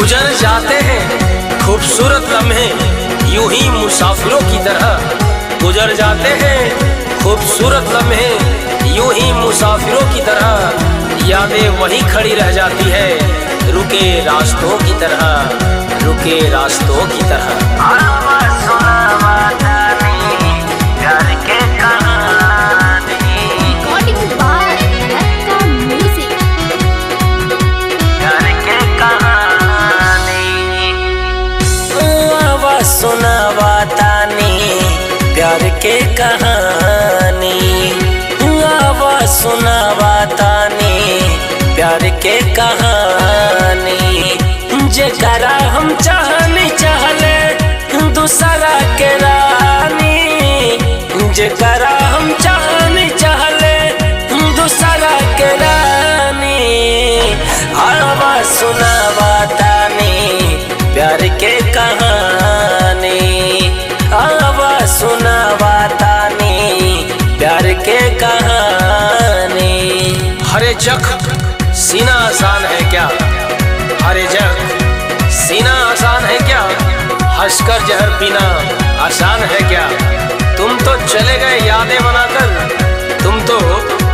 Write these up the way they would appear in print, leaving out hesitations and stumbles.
गुजर जाते हैं खूबसूरत लम्हे यूं ही मुसाफिरों की तरह। गुजर जाते हैं खूबसूरत लम्हे यूं ही मुसाफिरों की तरह। यादें वहीं खड़ी रह जाती है रुके रास्तों की तरह, रुके रास्तों की तरह। प्यार के कहानी आवा सुनावा तानी, प्यार के कहानी। जेकरा हम चाहनी चाहले दूसरा के रानी, जेकरा हम चाहनी चाहले दूसरा के रानी। आवा सुनावा तानी प्यार के कहानी, आवा सुनावा तानी प्यार के कहानी। हरे जख्म सीना आसान है क्या, हरे जख्म सीना आसान है क्या, हंसकर जहर पीना आसान है क्या। तुम तो चले गए यादें बनाकर, तुम तो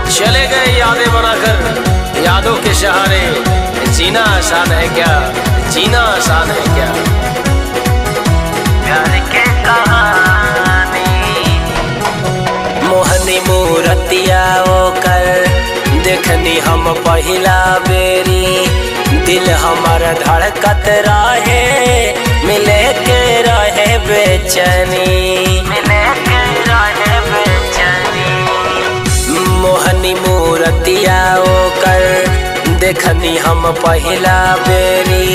चले गए यादें बनाकर। यादों के सहारे जीना आसान है क्या, जीना आसान है क्या। प्यार के कहानी मोहनी मूरतिया ओकर देखनी हम पहिला बेरी। दिल हमार धड़कत रहे मिले के रहे बेचैनी, मिले के रहे बेचैनी। मोहनी मूरतिया ओकर देखनी हम पहिला बेरी।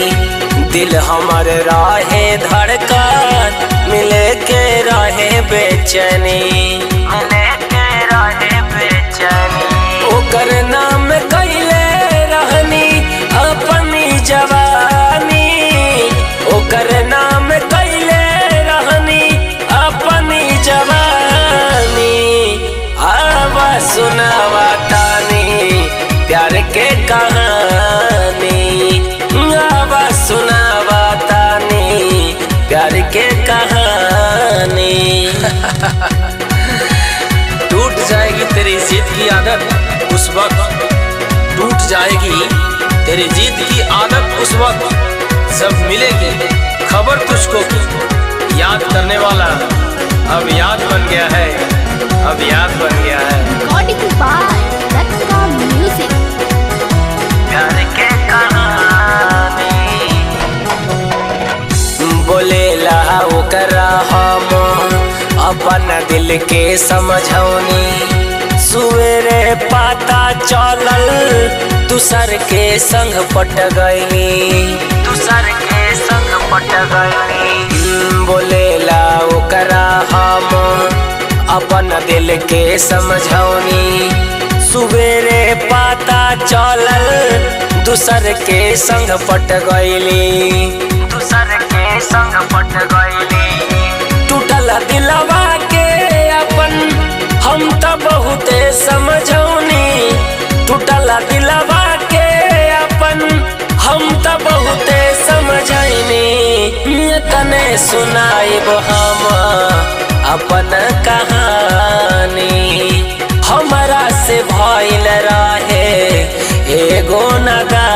दिल हमार राहे धड़कन मिले के राहे बेचैनी, मिले के राहे बेचैनी। ओकर नाम कैले रहनी अपनी जवानी, ओकर नाम कैले रहनी अपनी जवानी। आवा सुनावा तानी प्यार के कहानी, आवा सुनावा तानी प्यार के कहानी। टूट जाएगी तेरी जिद की आदत उस वक्त, टूट जाएगी तेरी जिद की आदत उस वक्त, जब मिलेगी खबर तुझको की। याद करने वाला अब याद बन गया है, अब याद बन गया है। प्यार के कहानी बोले ला ओकरा हम अपन दिल के समझौनी। सुवेरे पाता चलल दूसर के संग पट गईली, दूसर के संग पट गईली। बोले ला ओकरा हम अपन दिल के समझौनी। सुवेरे पाता चलल दूसर के संग पट गईली, दूसर के संग पट गईली। टूटल दिलवा के अपन हम तो बहुते समझौनी, टूटल दिलवा के अपन हम तो बहुते समझैनी। तने सुनाइब हम अपन कहानी, हमरा से भइल रहे एगो नादानी।